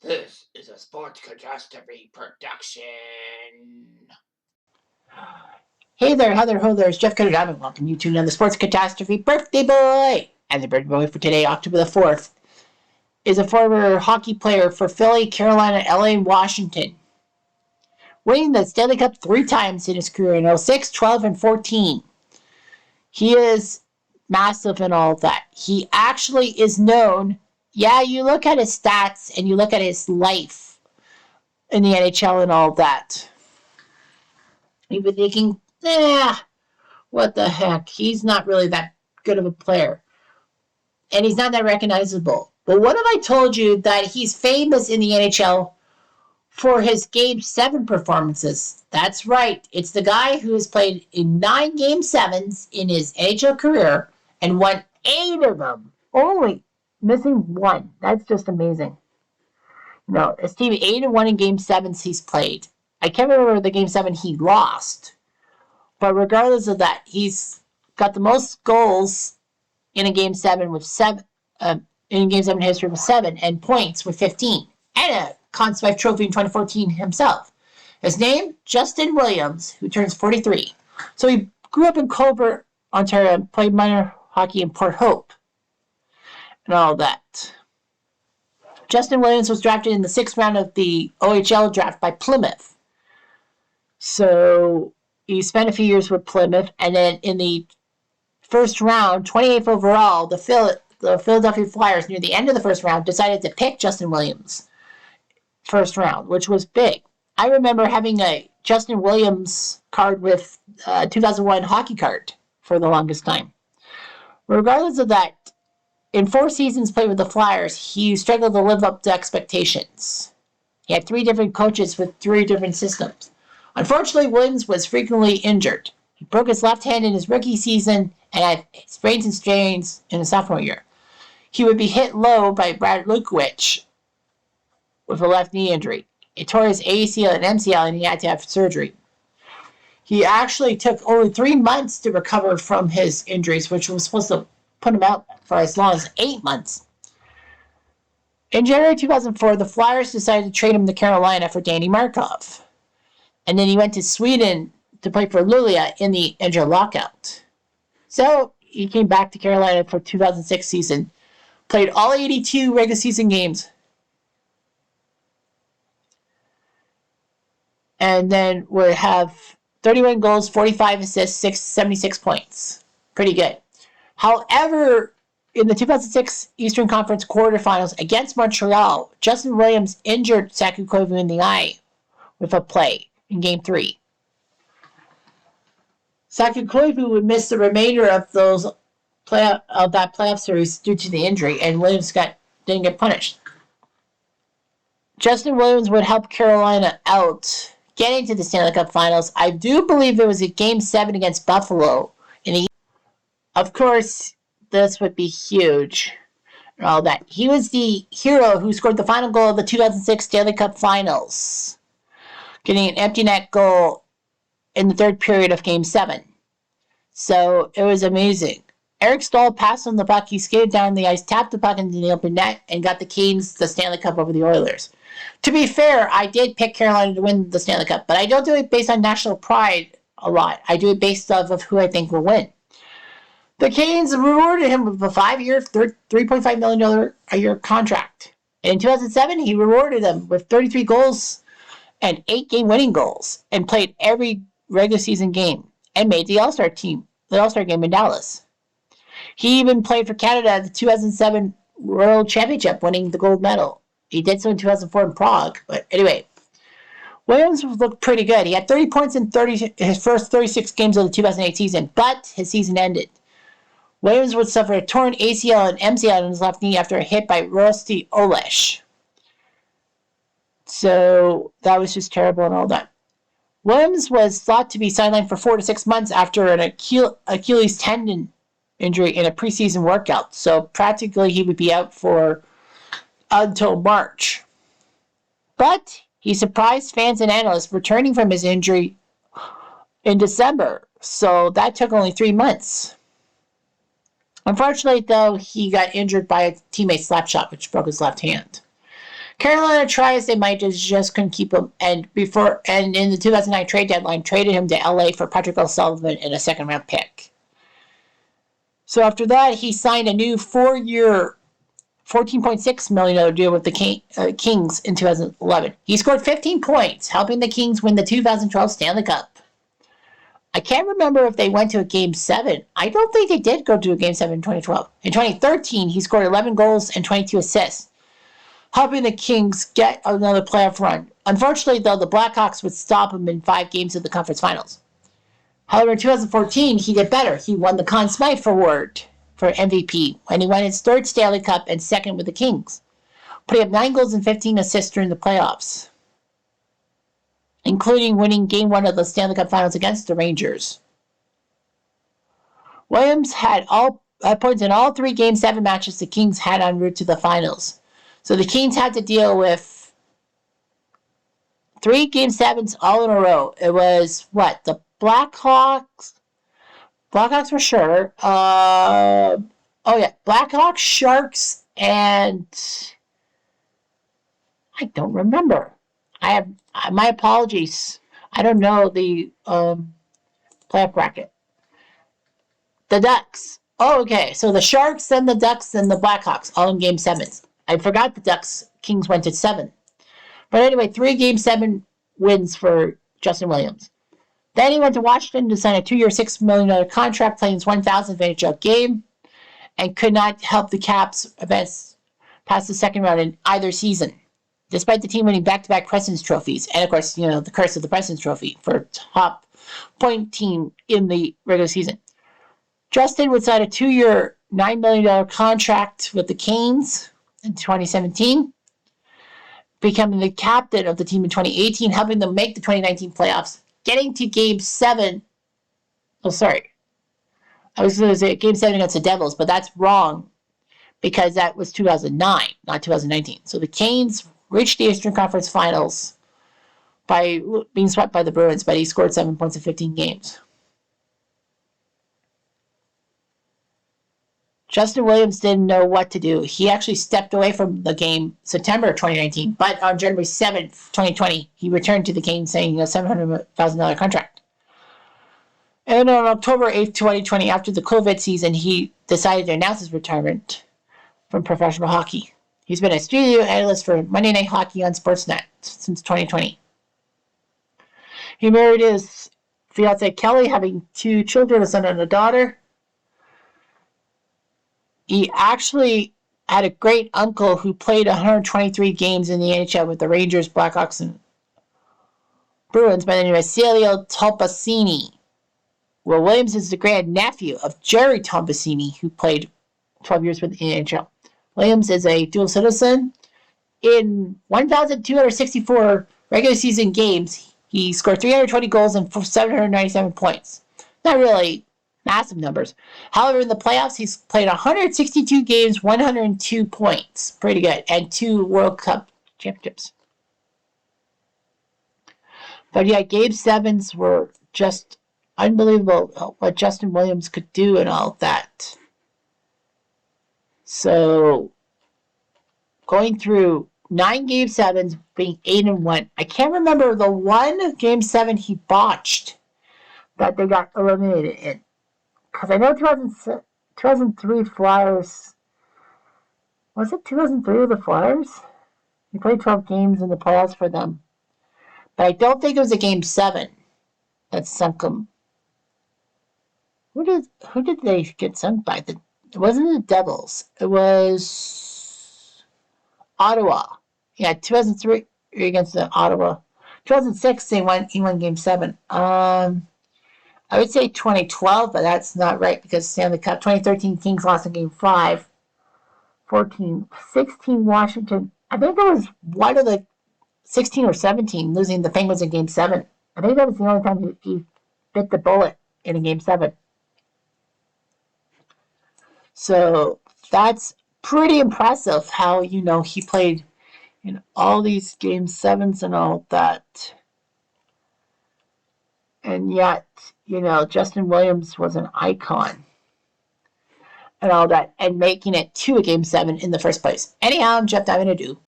This is a Sports Catastrophe production. Hey there, how there, ho there, it's Jeff Cutastrophe, and welcome you to another Sports Catastrophe Birthday Boy! And the birthday boy for today, October the 4th, is a former hockey player for Philly, Carolina, LA, and Washington, winning the Stanley Cup 3 times in his career in 06, 12, and 14. He is massive and all that. He actually is known, you look at his stats and you look at his life in the NHL and all that. You've been thinking, what the heck? He's not really that good of a player. And he's not that recognizable. But what if I told you that he's famous in the NHL for his Game 7 performances? That's right. It's the guy who has played in 9 Game 7s in his NHL career and won 8 of them. Only missing 1. That's just amazing. His team 8-1 in Game 7s he's played. I can't remember the Game 7 he lost. But regardless of that, he's got the most goals in a Game 7 with 7, in Game 7 history with 7, and points with 15, and a Conn Smythe Trophy in 2014 himself. His name, Justin Williams, who turns 43. So he grew up in Colbert, Ontario, and played minor hockey in Port Hope, and all that. Justin Williams was drafted in the 6th round of the OHL draft by Plymouth. So he spent a few years with Plymouth, and then in the first round, 28th overall, the Philadelphia Flyers, near the end of the first round, decided to pick Justin Williams first round, which was big. I remember having a Justin Williams card with 2001 hockey card for the longest time. Regardless of that, in 4 seasons played with the Flyers, he struggled to live up to expectations. He had 3 different coaches with 3 different systems. Unfortunately, Williams was frequently injured. He broke his left hand in his rookie season and had sprains and strains in his sophomore year. He would be hit low by Brad Lukowich with a left knee injury. It tore his ACL and MCL, and he had to have surgery. He actually took only 3 months to recover from his injuries, which was supposed to put him out for as long as 8 months. In January 2004, the Flyers decided to trade him to Carolina for Danny Markov. And then he went to Sweden to play for Luleå in the NHL lockout. So he came back to Carolina for 2006 season, played all 82 regular season games, and then would have 31 goals, 45 assists, 76 points. Pretty good. However, in the 2006 Eastern Conference quarterfinals against Montreal, Justin Williams injured Saku Koivu in the eye with a play in Game 3. Saku Koivu would miss the remainder of that playoff series due to the injury, and Williams didn't get punished. Justin Williams would help Carolina out getting to the Stanley Cup Finals. I do believe it was a Game 7 against Buffalo. Of course, this would be huge. And all that. He was the hero who scored the final goal of the 2006 Stanley Cup Finals, getting an empty net goal in the 3rd period of Game 7. So it was amazing. Eric Stahl passed on the puck. He skated down the ice, tapped the puck into the open net, and got the Canes the Stanley Cup over the Oilers. To be fair, I did pick Carolina to win the Stanley Cup, but I don't do it based on national pride a lot. I do it based off of who I think will win. The Canes rewarded him with a 5-year, $3.5 million a year contract. And in 2007, he rewarded them with 33 goals and 8 game-winning goals, and played every regular season game, and made the All-Star team, the All-Star game in Dallas. He even played for Canada at the 2007 World Championship, winning the gold medal. He did so in 2004 in Prague, but anyway. Williams looked pretty good. He had 30 points in his first 36 games of the 2008 season, but his season ended. Williams would suffer a torn ACL and MCL in his left knee after a hit by Rusty Olesh. So that was just terrible and all that. Williams was thought to be sidelined for 4 to 6 months after an Achilles tendon injury in a preseason workout. So practically he would be out for until March. But he surprised fans and analysts returning from his injury in December. So that took only 3 months. Unfortunately, though, he got injured by a teammate's slap shot, which broke his left hand. Carolina tried as they might, just couldn't keep him. And in the 2009 trade deadline, traded him to LA for Patrick O'Sullivan and a second-round pick. So after that, he signed a new 4-year, $14.6 million deal with the Kings in 2011. He scored 15 points, helping the Kings win the 2012 Stanley Cup. I can't remember if they went to a Game 7. I don't think they did go to a Game 7 in 2012. In 2013, he scored 11 goals and 22 assists, helping the Kings get another playoff run. Unfortunately, though, the Blackhawks would stop him in 5 games of the conference finals. However, in 2014, he did better. He won the Conn Smythe Award for MVP when he won his 3rd Stanley Cup and 2nd with the Kings, putting up 9 goals and 15 assists during the playoffs, including winning Game 1 of the Stanley Cup Finals against the Rangers. Williams had points in all 3 Game 7 matches the Kings had en route to the finals. So the Kings had to deal with 3 Game 7s all in a row. It was, the Blackhawks? Blackhawks for sure. Blackhawks, Sharks, and I don't remember. My apologies. I don't know the playoff bracket. The Ducks. Oh, okay. So the Sharks, then the Ducks, then the Blackhawks, all in Game 7s. I forgot the Ducks. Kings went to 7. But anyway, 3 Game 7 wins for Justin Williams. Then he went to Washington to sign a 2-year, $6 million contract, playing his 1,000th NHL game, and could not help the Caps advance past the second round in either season, despite the team winning back-to-back President's trophies. And, of course, the curse of the President's Trophy for top point team in the regular season. Justin would sign a 2-year, $9 million contract with the Canes in 2017, becoming the captain of the team in 2018, helping them make the 2019 playoffs, getting to Game 7. Oh, sorry. I was going to say Game 7 against the Devils, but that's wrong because that was 2009, not 2019. So the Canes reached the Eastern Conference Finals by being swept by the Bruins, but he scored 7 points in 15 games. Justin Williams didn't know what to do. He actually stepped away from the game September 2019, but on January 7th, 2020, he returned to the Canes saying a $700,000 contract. And on October 8th, 2020, after the COVID season, he decided to announce his retirement from professional hockey. He's been a studio analyst for Monday Night Hockey on Sportsnet since 2020. He married his fiancée Kelly, having 2 children, a son and a daughter. He actually had a great uncle who played 123 games in the NHL with the Rangers, Blackhawks, and Bruins by the name of Celio Tolpacini. Well, Williams is the grandnephew of Jerry Tolpacini, who played 12 years with the NHL. Williams is a dual citizen. In 1,264 regular season games, he scored 320 goals and 797 points. Not really massive numbers. However, in the playoffs, he's played 162 games, 102 points. Pretty good. And 2 World Cup championships. But yeah, Game 7s were just unbelievable what Justin Williams could do and all that. So, going through 9 Game 7s, being 8-1. I can't remember the one Game 7 he botched that they got eliminated in. Because I know 2003 Flyers. Was it 2003 with the Flyers? He played 12 games in the playoffs for them. But I don't think it was a Game 7 that sunk him. Who did they get sunk by? It wasn't the Devils. It was Ottawa. Yeah, 2003 against the Ottawa. 2006 he won Game 7. I would say 2012, but that's not right because Stanley Cup. 2013 Kings lost in Game 5. 16 Washington. I think that was one of the 16 or 17 losing the Penguins in Game 7. I think that was the only time he bit the bullet in a Game 7. So that's pretty impressive how, he played all these Game 7s and all that. And yet, Justin Williams was an icon and all that, and making it to a Game 7 in the first place. Anyhow, I'm Jeff Diamond Ado.